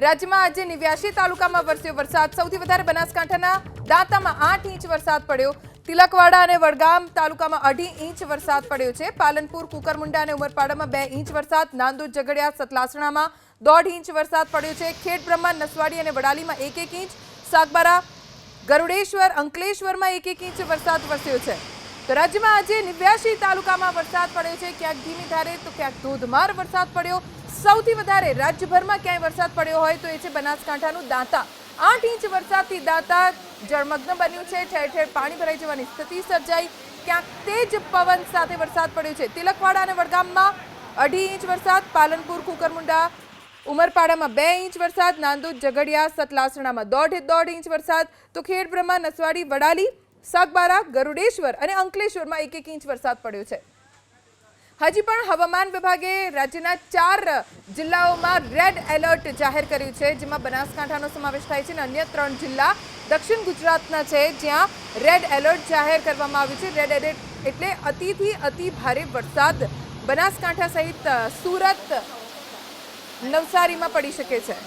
રાજ્યમાં આજે 89 તાલુકામાં વરસ્યો વરસાદ. સૌથી વધારે બનાસકાંઠાના દાંતામાં 8 ઇંચ વરસાદ પડ્યો. તિલકવાડા અને વડગામ તાલુકામાં 2.5 ઇંચ વરસાદ પડ્યો છે. પાલનપુર, કુકરમુંડા અને ઉમરપાડામાં 2 ઇંચ વરસાદ. નાંદોદ, ઝઘડિયા, સતલાસણામાં 1.5 ઇંચ વરસાદ પડ્યો છે. ખેડબ્રહ્મા, નસવાડી અને વડાલીમાં 1-1 ઇંચ, સાગબારા, ગરુડેશ્વર, અંકલેશ્વરમાં 1-1 ઇંચ વરસાદ વરસ્યો છે. તો રાજ્યમાં આજે 89 તાલુકામાં વરસાદ પડ્યો છે. ક્યાંક ધીમી ધારે તો ક્યાંક ધોધમાર વરસાદ પડ્યો. સૌથી વધારે રાજ્યભરમાં ક્યાંય વરસાદ પડ્યો હોય તો એ છે બનાસકાંઠાનું દાંતા. 8 ઇંચ વરસાદથી દાંતા જળમગ્ન બન્યું છે. ઠેર ઠેર પાણી ભરાઈ જવાની સ્થિતિ સર્જાઈ. ક્યાંક તેજ પવન સાથે વરસાદ પડ્યો છે. તિલકવાડા અને વડગામમાં 2.5 ઇંચ વરસાદ. પાલનપુર, કુકરમુંડા, ઉમરપાડામાં 2 ઇંચ વરસાદ. નાંદોદ, ઝઘડિયા, સતલાસણામાં 1.5 ઇંચ વરસાદ. તો ખેડબ્રહ્મા, નસવાડી, વડાલી, સાગબારા, ગરુડેશ્વર અને અંકલેશ્વરમાં 1-1 ઇંચ વરસાદ પડ્યો છે. હજી પણ હવામાન વિભાગે રાજ્યના 4 જિલ્લાઓમાં રેડ એલર્ટ જાહેર કર્યું છે, જેમાં બનાસકાંઠાનો સમાવેશ થાય છે અને અન્ય 3 જિલ્લા દક્ષિણ ગુજરાતના છે, જ્યાં રેડ એલર્ટ જાહેર કરવામાં આવ્યું છે. રેડ એલર્ટ એટલે અતિથી અતિ ભારે વરસાદ બનાસકાંઠા સહિત સુરત, નવસારીમાં પડી શકે છે.